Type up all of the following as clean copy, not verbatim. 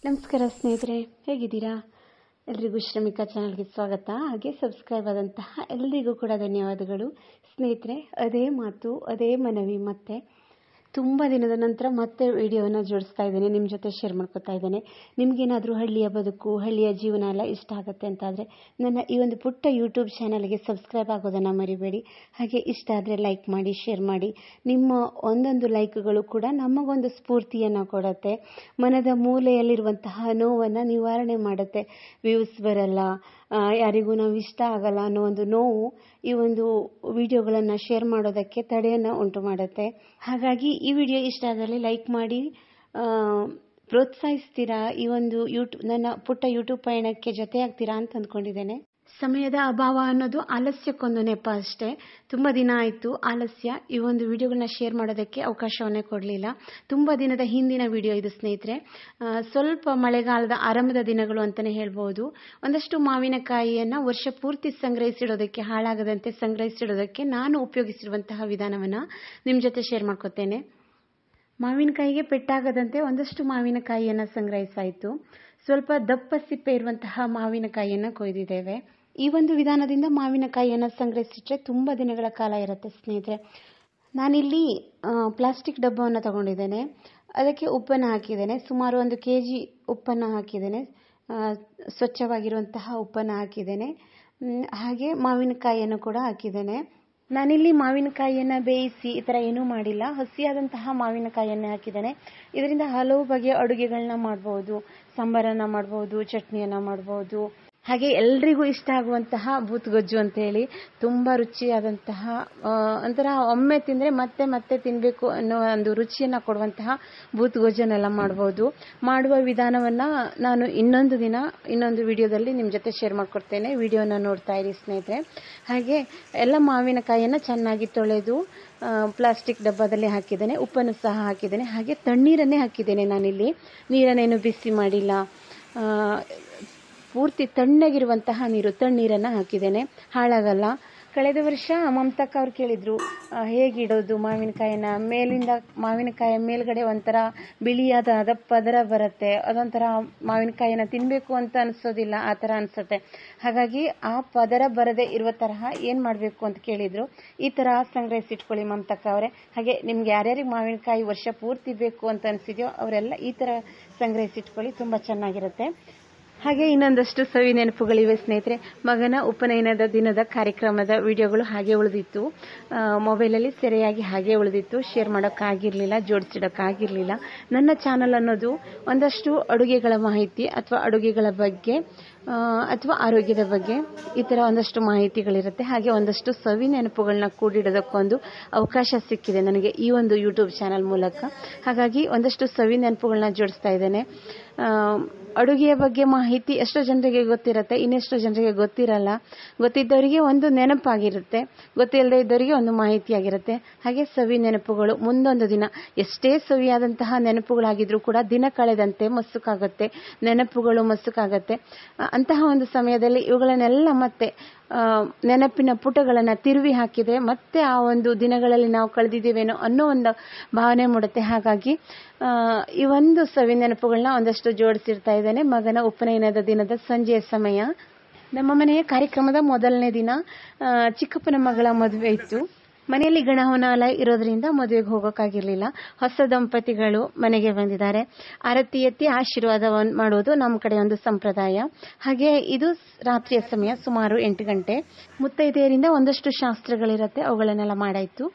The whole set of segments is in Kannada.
ನಮಸ್ಕಾರ ಸ್ನೇಹಿತರೆ, ಹೇಗಿದ್ದೀರಾ? ಎಲ್ರಿಗೂ ಶ್ರಮಿಕಾ ಚಾನಲ್ಗೆ ಸ್ವಾಗತ. ಹಾಗೆ ಸಬ್ಸ್ಕ್ರೈಬ್ ಆದಂತಹ ಎಲ್ಲರಿಗೂ ಕೂಡ ಧನ್ಯವಾದಗಳು. ಸ್ನೇಹಿತರೆ, ಅದೇ ಮಾತು ಅದೇ ಮನವಿ, ಮತ್ತೆ ತುಂಬ ದಿನದ ನಂತರ ಮತ್ತೆ ವಿಡಿಯೋನ ಜೋಡಿಸ್ತಾ ಇದ್ದೇನೆ, ನಿಮ್ಮ ಜೊತೆ ಶೇರ್ ಮಾಡ್ಕೊತಾ ಇದ್ದೇನೆ. ನಿಮಗೇನಾದರೂ ಹಳ್ಳಿಯ ಬದುಕು, ಹಳ್ಳಿಯ ಜೀವನ ಎಲ್ಲ ಇಷ್ಟ ಆಗುತ್ತೆ ಅಂತಾದರೆ ನನ್ನ ಈ ಒಂದು ಪುಟ್ಟ ಯೂಟ್ಯೂಬ್ ಚಾನಲ್ಗೆ ಸಬ್ಸ್ಕ್ರೈಬ್ ಆಗೋದನ್ನು ಮರಿಬೇಡಿ. ಹಾಗೆ ಇಷ್ಟ ಆದರೆ ಲೈಕ್ ಮಾಡಿ, ಶೇರ್ ಮಾಡಿ. ನಿಮ್ಮ ಒಂದೊಂದು ಲೈಕ್ಗಳು ಕೂಡ ನಮಗೊಂದು ಸ್ಫೂರ್ತಿಯನ್ನು ಕೊಡುತ್ತೆ, ಮನದ ಮೂಲೆಯಲ್ಲಿರುವಂತಹ ನೋವನ್ನು ನಿವಾರಣೆ ಮಾಡುತ್ತೆ. ವ್ಯೂಸ್ ಬರಲ್ಲ, ಯಾರಿಗೂ ನಾವು ಇಷ್ಟ ಆಗಲ್ಲ ಅನ್ನೋ ಒಂದು ನೋವು ಈ ಒಂದು ವಿಡಿಯೋಗಳನ್ನು ಶೇರ್ ಮಾಡೋದಕ್ಕೆ ತಡೆಯನ್ನು ಉಂಟು ಮಾಡುತ್ತೆ. ಹಾಗಾಗಿ ಈ ವಿಡಿಯೋ ಇಷ್ಟ ಆದಲ್ಲಿ ಲೈಕ್ ಮಾಡಿ ಪ್ರೋತ್ಸಾಹಿಸ್ತೀರಾ, ಈ ಒಂದು ನನ್ನ ಪುಟ್ಟ ಯೂಟ್ಯೂಬ್ ಪಯಣಕ್ಕೆ ಜೊತೆ ಆಗ್ತೀರಾ ಅಂತ ಅಂದ್ಕೊಂಡಿದ್ದೇನೆ. ಸಮಯದ ಅಭಾವ ಅನ್ನೋದು ಆಲಸ್ಯಕ್ಕೊಂದು ನೆಪ ಅಷ್ಟೇ. ತುಂಬ ದಿನ ಆಯಿತು ಆಲಸ್ಯ ಈ ಒಂದು ವಿಡಿಯೋಗಳನ್ನ ಶೇರ್ ಮಾಡೋದಕ್ಕೆ ಅವಕಾಶವನ್ನೇ ಕೊಡಲಿಲ್ಲ. ತುಂಬ ದಿನದ ಹಿಂದಿನ ವಿಡಿಯೋ ಇದು ಸ್ನೇಹಿತರೆ. ಸ್ವಲ್ಪ ಮಳೆಗಾಲದ ಆರಂಭದ ದಿನಗಳು ಅಂತಲೇ ಹೇಳ್ಬೋದು. ಒಂದಷ್ಟು ಮಾವಿನಕಾಯಿಯನ್ನು ವರ್ಷ ಪೂರ್ತಿ ಸಂಗ್ರಹಿಸಿಡೋದಕ್ಕೆ, ಹಾಳಾಗದಂತೆ ಸಂಗ್ರಹಿಸಿಡೋದಕ್ಕೆ ನಾನು ಉಪಯೋಗಿಸಿರುವಂತಹ ವಿಧಾನವನ್ನು ನಿಮ್ಮ ಜೊತೆ ಶೇರ್ ಮಾಡ್ಕೊತೇನೆ. ಮಾವಿನಕಾಯಿಗೆ ಪೆಟ್ಟಾಗದಂತೆ ಒಂದಷ್ಟು ಮಾವಿನಕಾಯಿಯನ್ನು ಸಂಗ್ರಹಿಸಾಯಿತು. ಸ್ವಲ್ಪ ದಪ್ಪ ಸಿಪ್ಪೆ ಇರುವಂತಹ ಮಾವಿನಕಾಯಿಯನ್ನು ಕೊಯ್ದಿದ್ದೇವೆ. ಈ ಒಂದು ವಿಧಾನದಿಂದ ಮಾವಿನಕಾಯಿಯನ್ನು ಸಂಗ್ರಹಿಸಿಟ್ರೆ ತುಂಬ ದಿನಗಳ ಕಾಲ ಇರುತ್ತೆ ಸ್ನೇಹಿತರೆ. ನಾನಿಲ್ಲಿ ಪ್ಲಾಸ್ಟಿಕ್ ಡಬ್ಬವನ್ನು ತಗೊಂಡಿದ್ದೇನೆ, ಅದಕ್ಕೆ ಉಪ್ಪನ್ನು ಹಾಕಿದ್ದೇನೆ. ಸುಮಾರು 1 kg ಉಪ್ಪನ್ನು ಹಾಕಿದ್ದೇನೆ, ಸ್ವಚ್ಛವಾಗಿರುವಂತಹ ಉಪ್ಪನ್ನು ಹಾಕಿದ್ದೇನೆ. ಹಾಗೆ ಮಾವಿನಕಾಯಿಯನ್ನು ಕೂಡ ಹಾಕಿದ್ದೇನೆ. ನಾನಿಲ್ಲಿ ಮಾವಿನಕಾಯಿಯನ್ನು ಬೇಯಿಸಿ ಈ ಥರ ಏನೂ ಮಾಡಿಲ್ಲ, ಹಸಿಯಾದಂತಹ ಮಾವಿನಕಾಯಿಯನ್ನೇ ಹಾಕಿದ್ದೇನೆ. ಇದರಿಂದ ಹಲವು ಬಗೆಯ ಅಡುಗೆಗಳನ್ನ ಮಾಡ್ಬೋದು, ಸಾಂಬಾರನ್ನು ಮಾಡ್ಬೋದು, ಚಟ್ನಿಯನ್ನು ಮಾಡ್ಬೋದು. ಹಾಗೆ ಎಲ್ರಿಗೂ ಇಷ್ಟ ಆಗುವಂತಹ ಬೂತ್ಗೊಜ್ಜು ಅಂತೇಳಿ ತುಂಬ ರುಚಿಯಾದಂತಹ, ಒಂಥರ ಒಮ್ಮೆ ತಿಂದರೆ ಮತ್ತೆ ಮತ್ತೆ ತಿನ್ನಬೇಕು ಅನ್ನೋ ಒಂದು ರುಚಿಯನ್ನು ಕೊಡುವಂತಹ ಬೂತ್ಗೊಜ್ಜನ್ನೆಲ್ಲ ಮಾಡ್ಬೋದು. ಮಾಡುವ ವಿಧಾನವನ್ನು ನಾನು ಇನ್ನೊಂದು ವಿಡಿಯೋದಲ್ಲಿ ನಿಮ್ಮ ಜೊತೆ ಶೇರ್ ಮಾಡ್ಕೊಡ್ತೇನೆ. ವಿಡಿಯೋನ ನೋಡ್ತಾ ಇರಿ ಸ್ನೇಹಿತರೆ. ಹಾಗೆ ಎಲ್ಲ ಮಾವಿನಕಾಯಿಯನ್ನು ಚೆನ್ನಾಗಿ ತೊಳೆದು ಪ್ಲಾಸ್ಟಿಕ್ ಡಬ್ಬದಲ್ಲಿ ಹಾಕಿದ್ದೇನೆ, ಉಪ್ಪನ್ನು ಸಹ ಹಾಕಿದ್ದೇನೆ. ಹಾಗೆ ತಣ್ಣೀರನ್ನೇ ಹಾಕಿದ್ದೇನೆ ನಾನಿಲ್ಲಿ, ನೀರನ್ನೇನು ಬಿಸಿ ಮಾಡಿಲ್ಲ. ಪೂರ್ತಿ ತಣ್ಣಗಿರುವಂತಹ ತಣ್ಣೀರನ್ನು ಹಾಕಿದ್ದೇನೆ, ಹಾಳಾಗಲ್ಲ. ಕಳೆದ ವರ್ಷ ಮಮತಕ್ಕ ಅವ್ರು ಕೇಳಿದರು ಹೇಗಿಡೋದು ಮಾವಿನಕಾಯಿನ, ಮೇಲಿಂದ ಮಾವಿನಕಾಯಿಯ ಮೇಲ್ಗಡೆ ಒಂಥರ ಬಿಳಿಯಾದ ಪದರ ಬರುತ್ತೆ, ಅದೊಂಥರ ಮಾವಿನಕಾಯಿನ ತಿನ್ನಬೇಕು ಅಂತ ಅನಿಸೋದಿಲ್ಲ, ಆ ಥರ ಅನಿಸುತ್ತೆ. ಹಾಗಾಗಿ ಆ ಪದರ ಬರದೇ ಇರುವ ತರಹ ಏನು ಮಾಡಬೇಕು ಅಂತ ಕೇಳಿದರು. ಈ ಥರ ಸಂಗ್ರಹಿಸಿಟ್ಕೊಳ್ಳಿ ಮಮತಕ್ಕ ಅವರೇ. ಹಾಗೆ ನಿಮ್ಗೆ ಯಾರ್ಯಾರಿಗೆ ಮಾವಿನಕಾಯಿ ವರ್ಷ ಪೂರ್ತಿ ಬೇಕು ಅಂತ ಅನಿಸಿದೆಯೋ ಅವರೆಲ್ಲ ಈ ಥರ ಸಂಗ್ರಹಿಸಿಟ್ಕೊಳ್ಳಿ, ತುಂಬ ಚೆನ್ನಾಗಿರುತ್ತೆ. ಹಾಗೆ ಇನ್ನೊಂದಷ್ಟು ಸವಿ ನೆನಪುಗಳಿವೆ ಸ್ನೇಹಿತರೆ. ಮಗನ ಉಪನಯನದ ದಿನದ ಕಾರ್ಯಕ್ರಮದ ವಿಡಿಯೋಗಳು ಹಾಗೆ ಉಳಿದಿತ್ತು, ಮೊಬೈಲಲ್ಲಿ ಸೆರೆಯಾಗಿ ಹಾಗೆ ಉಳಿದಿತ್ತು. ಶೇರ್ ಮಾಡೋಕ್ಕಾಗಿರಲಿಲ್ಲ, ಜೋಡಿಸಿಡೋಕ್ಕಾಗಿರಲಿಲ್ಲ. ನನ್ನ ಚಾನಲ್ ಅನ್ನೋದು ಒಂದಷ್ಟು ಅಡುಗೆಗಳ ಮಾಹಿತಿ ಅಥವಾ ಅಡುಗೆಗಳ ಬಗ್ಗೆ ಅಥವಾ ಆರೋಗ್ಯದ ಬಗ್ಗೆ ಈ ಥರ ಒಂದಷ್ಟು ಮಾಹಿತಿಗಳಿರುತ್ತೆ. ಹಾಗೆ ಒಂದಷ್ಟು ಸವಿ ನೆನಪುಗಳನ್ನ ಕೂಡಿಡೋದಕ್ಕೊಂದು ಅವಕಾಶ ಸಿಕ್ಕಿದೆ ನನಗೆ ಈ ಒಂದು ಯೂಟ್ಯೂಬ್ ಚಾನಲ್ ಮೂಲಕ. ಹಾಗಾಗಿ ಒಂದಷ್ಟು ಸವಿ ನೆನಪುಗಳನ್ನ ಜೋಡಿಸ್ತಾ ಇದ್ದೇನೆ. ಅಡುಗೆಯ ಬಗ್ಗೆ ಮಾಹಿತಿ ಎಷ್ಟೋ ಜನರಿಗೆ ಗೊತ್ತಿರುತ್ತೆ, ಇನ್ನೆಷ್ಟೋ ಜನರಿಗೆ ಗೊತ್ತಿರಲ್ಲ. ಗೊತ್ತಿದ್ದವರಿಗೆ ಒಂದು ನೆನಪಾಗಿರುತ್ತೆ, ಗೊತ್ತಿಲ್ಲದೆ ಇದ್ದವರಿಗೆ ಒಂದು ಮಾಹಿತಿಯಾಗಿರುತ್ತೆ. ಹಾಗೆ ಸವಿ ನೆನಪುಗಳು ಮುಂದೊಂದು ದಿನ ಎಷ್ಟೇ ಸವಿಯಾದಂತಹ ನೆನಪುಗಳಾಗಿದ್ರೂ ಕೂಡ ದಿನ ಕಳೆದಂತೆ ಮಸುಕಾಗುತ್ತೆ, ನೆನಪುಗಳು ಮಸುಕಾಗುತ್ತೆ. ಅಂತಹ ಒಂದು ಸಮಯದಲ್ಲಿ ಇವುಗಳನ್ನೆಲ್ಲ ಮತ್ತೆ ನೆನಪಿನ ಪುಟಗಳನ್ನು ತಿರುವಿ ಹಾಕಿದರೆ ಮತ್ತೆ ಆ ಒಂದು ದಿನಗಳಲ್ಲಿ ನಾವು ಕಳೆದಿದ್ದೇವೇನೋ ಅನ್ನೋ ಒಂದು ಭಾವನೆ ಮೂಡುತ್ತೆ. ಹಾಗಾಗಿ ಈ ಒಂದು ಸವಿ ನೆನಪುಗಳನ್ನ ಒಂದಷ್ಟು ಜೋಡಿಸಿರ್ತಾ ಇದ್ದೇನೆ. ಮಗನ ಉಪನಯನದ ದಿನದ ಸಂಜೆಯ ಸಮಯ, ನಮ್ಮ ಮನೆಯ ಕಾರ್ಯಕ್ರಮದ ಮೊದಲನೇ ದಿನ. ಚಿಕ್ಕಪ್ಪನ ಮಗಳ ಮದುವೆ ಇತ್ತು. ಮನೆಯಲ್ಲಿ ಗಣಹೋನಾಲ ಇರೋದ್ರಿಂದ ಮದುವೆಗೆ ಹೋಗೋಕ್ಕಾಗಿರಲಿಲ್ಲ. ಹೊಸ ದಂಪತಿಗಳು ಮನೆಗೆ ಬಂದಿದ್ದಾರೆ. ಆರತಿ ಎತ್ತಿ ಆಶೀರ್ವಾದವನ್ನು ಮಾಡೋದು ನಮ್ಮ ಕಡೆ ಒಂದು ಸಂಪ್ರದಾಯ. ಹಾಗೆ ಇದು ರಾತ್ರಿಯ ಸಮಯ, ಸುಮಾರು 8 ಗಂಟೆ. ಮುತ್ತೈದೆಯರಿಂದ ಒಂದಷ್ಟು ಶಾಸ್ತ್ರಗಳಿರುತ್ತೆ, ಅವುಗಳನ್ನೆಲ್ಲ ಮಾಡಾಯಿತು.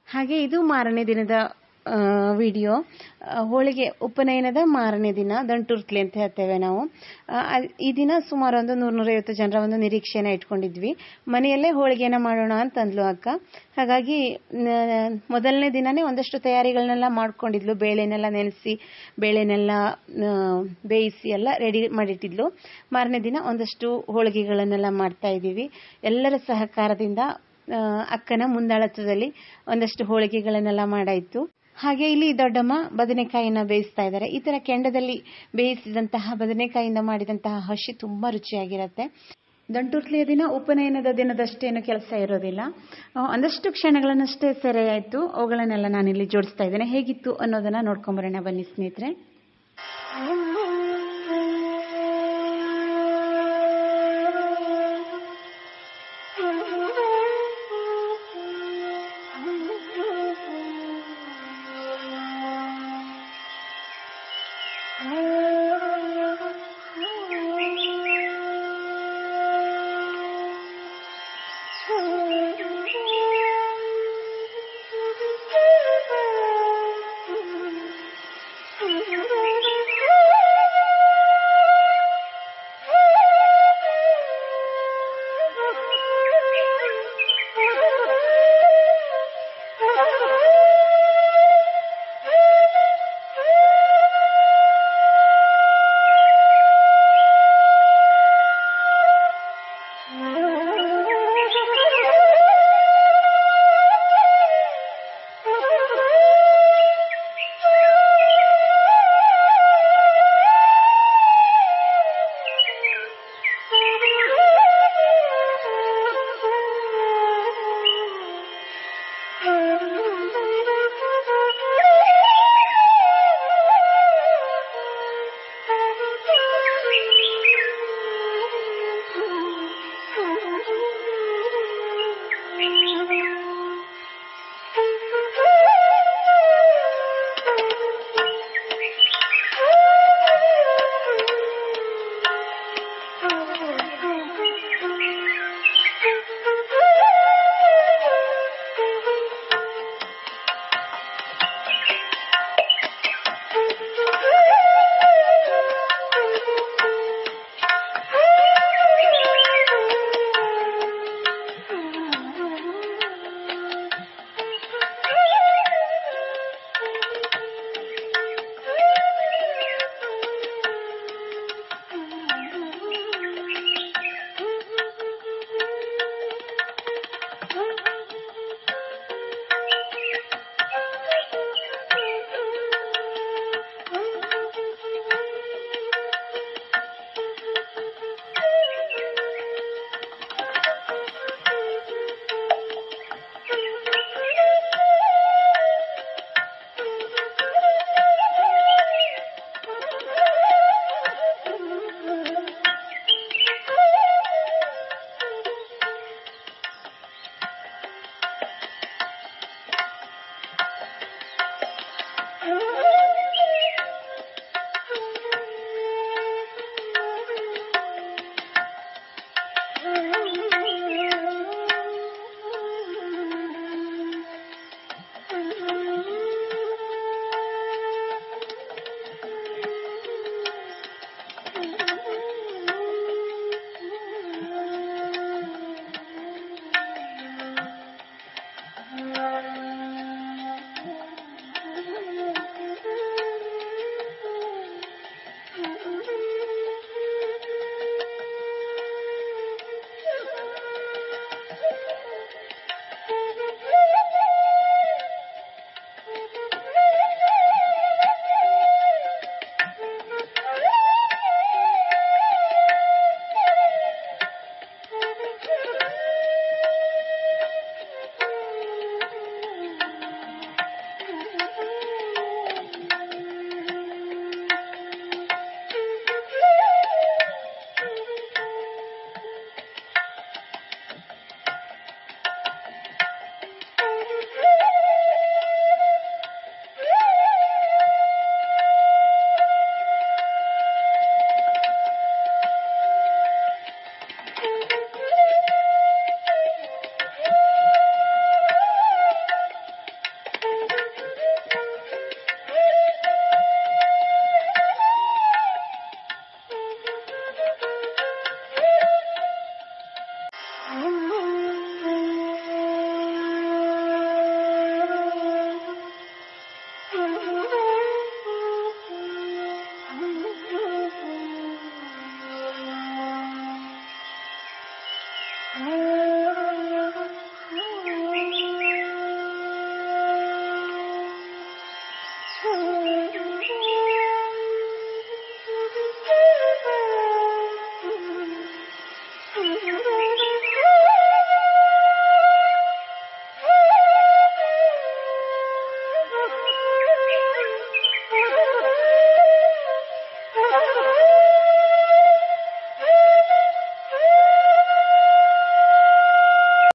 ಹಾಗೆ ಇದು ಮಾರನೇ ದಿನದ ವಿಡಿಯೋ. ಹೋಳಿಗೆ ಉಪನಯನದ ಮಾರನೇ ದಿನ, ದಂಟುರ್ತ್ಲಿ ಅಂತ ಹೇಳ್ತೇವೆ ನಾವು. ಈ ದಿನ ಸುಮಾರು ಒಂದು 100-150 ಜನರ ಒಂದು ನಿರೀಕ್ಷೆನ ಇಟ್ಕೊಂಡಿದ್ವಿ. ಮನೆಯಲ್ಲೇ ಹೋಳಿಗೆನ ಮಾಡೋಣ ಅಂತ ಅಂದ್ಲು ಅಕ್ಕ. ಹಾಗಾಗಿ ಮೊದಲನೇ ದಿನನೇ ಒಂದಷ್ಟು ತಯಾರಿಗಳನ್ನೆಲ್ಲ ಮಾಡ್ಕೊಂಡಿದ್ಲು. ಬೇಳೆನೆಲ್ಲ ನೆನೆಸಿ, ಬೇಳೆನೆಲ್ಲ ಬೇಯಿಸಿ ಎಲ್ಲ ರೆಡಿ ಮಾಡಿಟ್ಟಿದ್ಲು. ಮಾರನೇ ದಿನ ಒಂದಷ್ಟು ಹೋಳಿಗೆಗಳನ್ನೆಲ್ಲ ಮಾಡ್ತಾ ಇದ್ದೀವಿ. ಎಲ್ಲರ ಸಹಕಾರದಿಂದ ಅಕ್ಕನ ಮುಂದಾಳತ್ವದಲ್ಲಿ ಒಂದಷ್ಟು ಹೋಳಿಗೆಗಳನ್ನೆಲ್ಲ ಮಾಡಾಯಿತು. ಹಾಗೆ ಇಲ್ಲಿ ದೊಡ್ಡಮ್ಮ ಬದನೆಕಾಯಿನ ಬೇಯಿಸ್ತಾ ಇದ್ದಾರೆ. ಈ ಥರ ಕೆಂಡದಲ್ಲಿ ಬೇಯಿಸಿದಂತಹ ಬದನೆಕಾಯಿಯಿಂದ ಮಾಡಿದಂತಹ ಹಸಿ ತುಂಬ ರುಚಿಯಾಗಿರುತ್ತೆ. ದಂಟುರ್ಲಿಯ ದಿನ ಉಪನಯನದ ದಿನದಷ್ಟೇನು ಕೆಲಸ ಇರೋದಿಲ್ಲ, ಒಂದಷ್ಟು ಕ್ಷಣಗಳನ್ನಷ್ಟೇ ಸೆರೆಯಾಯಿತು. ಅವುಗಳನ್ನೆಲ್ಲ ನಾನಿಲ್ಲಿ ಜೋಡಿಸ್ತಾ ಇದ್ದೇನೆ. ಹೇಗಿತ್ತು ಅನ್ನೋದನ್ನು ನೋಡ್ಕೊಂಬರೋಣ ಬನ್ನಿ ಸ್ನೇಹಿತರೆ.